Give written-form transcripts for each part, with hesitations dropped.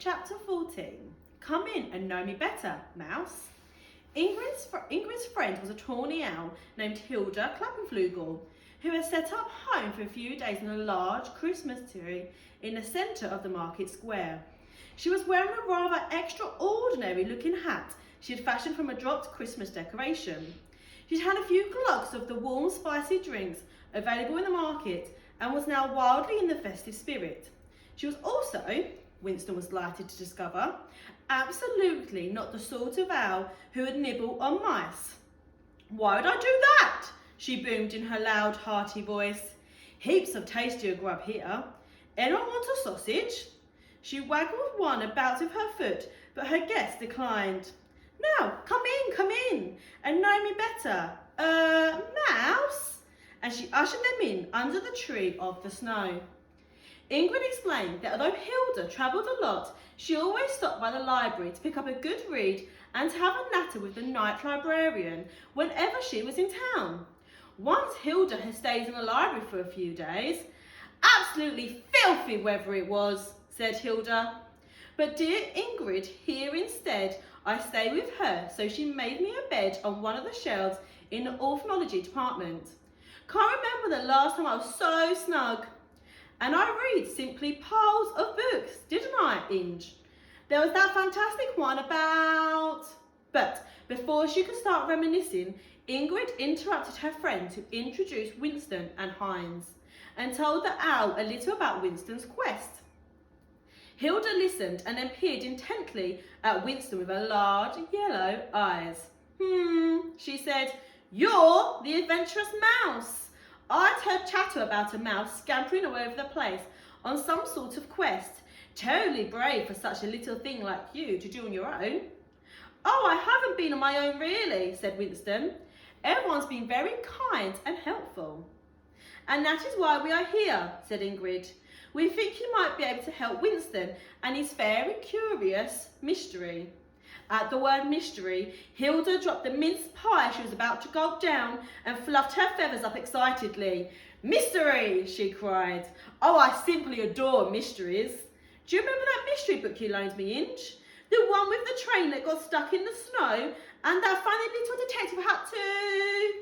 Chapter 14. Come in and know me better, Mouse. Ingrid's friend was a tawny owl named Hilda Klappenflugel, who had set up home for a few days in a large Christmas tree in the centre of the market square. She was wearing a rather extraordinary looking hat she had fashioned from a dropped Christmas decoration. She'd had a few glugs of the warm, spicy drinks available in the market and was now wildly in the festive spirit. She was also, Winston was delighted to discover, absolutely not the sort of owl who would nibble on mice. "Why would I do that?" she boomed in her loud, hearty voice. "Heaps of tastier grub here. Anyone want a sausage?" She waggled one about with her foot, but her guest declined. "Now, come in, and know me better. Mouse?" And she ushered them in under the tree of the snow. Ingrid explained that although Hilda travelled a lot, she always stopped by the library to pick up a good read and to have a natter with the night librarian whenever she was in town. Once Hilda had stayed in the library for a few days. "Absolutely filthy weather it was," said Hilda. "But dear Ingrid here instead, I stay with her, so she made me a bed on one of the shelves in the orphanology department. Can't remember the last time I was so snug. And I read simply piles of books, didn't I, Inge? There was that fantastic one about..." But before she could start reminiscing, Ingrid interrupted her friend to introduce Winston and Hines and told the owl a little about Winston's quest. Hilda listened and then peered intently at Winston with her large yellow eyes. She said, "You're the adventurous mouse. I'd heard chatter about a mouse scampering all over the place on some sort of quest. Terribly brave for such a little thing like you to do on your own." "Oh, I haven't been on my own really," said Winston. "Everyone's been very kind and helpful." "And that is why we are here," said Ingrid. "We think you might be able to help Winston and his very curious mystery." At the word mystery, Hilda dropped the mince pie she was about to gulp down and fluffed her feathers up excitedly. "Mystery!" she cried. "Oh, I simply adore mysteries. Do you remember that mystery book you loaned me, Inge? The one with the train that got stuck in the snow and that funny little detective had to..."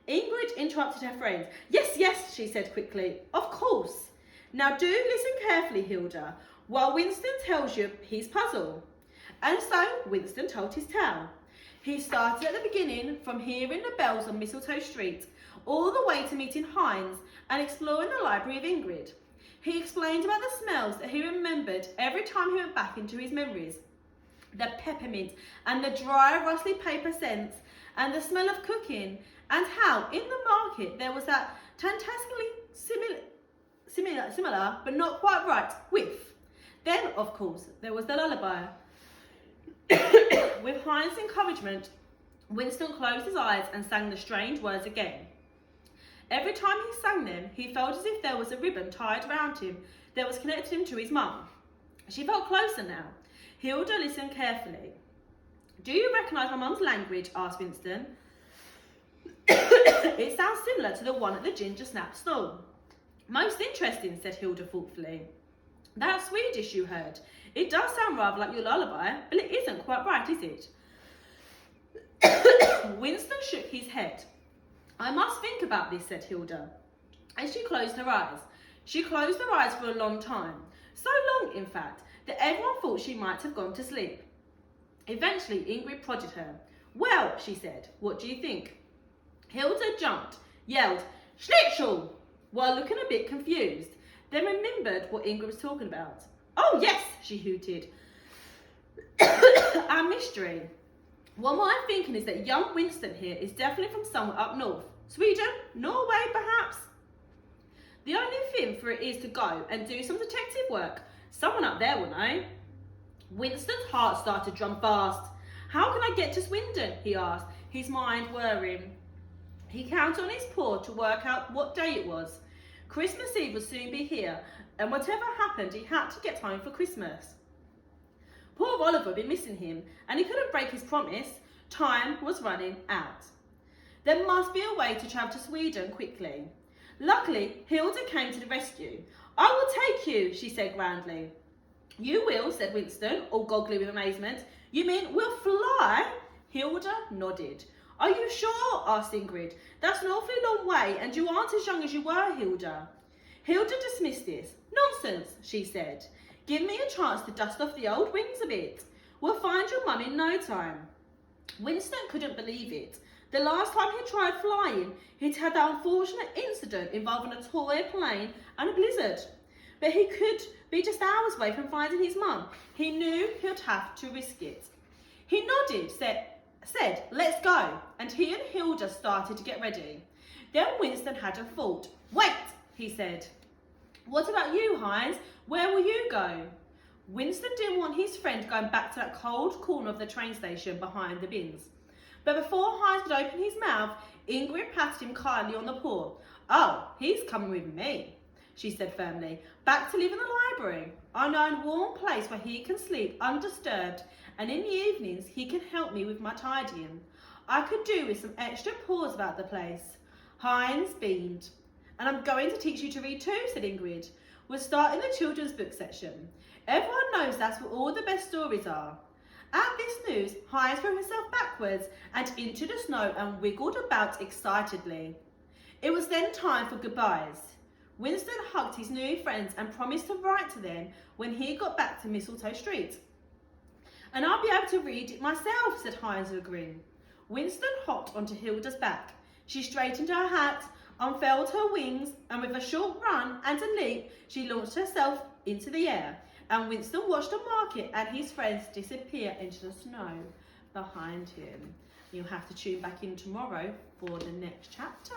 Ingrid interrupted her friend. Yes, she said quickly. "Of course. Now do listen carefully, Hilda, while Winston tells you his puzzle." And so Winston told his tale. He started at the beginning from hearing the bells on Mistletoe Street, all the way to meeting Hines and exploring the library of Ingrid. He explained about the smells that he remembered every time he went back into his memories. The peppermint and the dry, rustly paper scents and the smell of cooking, and how in the market there was that fantastically similar but not quite right whiff. Then, of course, there was the lullaby. With Hines' encouragement, Winston closed his eyes and sang the strange words again. Every time he sang them, he felt as if there was a ribbon tied around him that was connecting him to his mum. She felt closer now. Hilda listened carefully. "Do you recognise my mum's language?" asked Winston. "It sounds similar to the one at the ginger snap stall." "Most interesting," said Hilda thoughtfully. "That Swedish you heard. It does sound rather like your lullaby, but it isn't quite right, is it?" Winston shook his head. "I must think about this," said Hilda, and she closed her eyes. She closed her eyes for a long time, so long, in fact, that everyone thought she might have gone to sleep. Eventually, Ingrid prodded her. "Well," she said, "what do you think?" Hilda jumped, yelled, "Schnitzel!" while looking a bit confused, then remembered what Ingrid was talking about. "Oh, yes," she hooted. "Our mystery. Well, my thinking is that young Winston here is definitely from somewhere up north. Sweden? Norway, perhaps? The only thing for it is to go and do some detective work. Someone up there will know." Winston's heart started to drum fast. "How can I get to Swindon?" he asked, his mind whirring. He counted on his paw to work out what day it was. Christmas Eve would soon be here, and whatever happened, he had to get home for Christmas. Poor Oliver had been missing him, and he couldn't break his promise. Time was running out. There must be a way to travel to Sweden quickly. Luckily, Hilda came to the rescue. "I will take you," she said grandly. You will, said Winston, all goggly with amazement. You mean we'll fly? Hilda nodded. Are you sure? Asked Ingrid. That's an awfully long way, and you aren't as young as you were, Hilda. Hilda dismissed this. Nonsense, she said. Give me a chance to dust off the old wings a bit. We'll find your mum in no time. Winston couldn't believe it. The last time he tried flying, he'd had that unfortunate incident involving a toy plane and a blizzard. But he could be just hours away from finding his mum. He knew he'd have to risk it. He nodded, said, let's go, and he and Hilda started to get ready. Then Winston had a thought. Wait, he said. What about you, Hines? Where will you go? Winston didn't want his friend going back to that cold corner of the train station behind the bins. But before Hines could open his mouth, Ingrid patted him kindly on the paw. Oh, he's coming with me, she said firmly. Back to live in the library. I know a warm place where he can sleep undisturbed, and in the evenings he can help me with my tidying. I could do with some extra paws about the place. Hines beamed. And I'm going to teach you to read too, said Ingrid. We'll start in the children's book section. Everyone knows that's where all the best stories are. At this news, Hines threw himself backwards and into the snow and wiggled about excitedly. It was then time for goodbyes. Winston hugged his new friends and promised to write to them when he got back to Mistletoe Street. And I'll be able to read it myself, said Hines with a grin. Winston hopped onto Hilda's back. She straightened her hat, unfurled her wings, and with a short run and a leap, she launched herself into the air. And Winston watched the market and his friends disappear into the snow behind him. You'll have to tune back in tomorrow for the next chapter.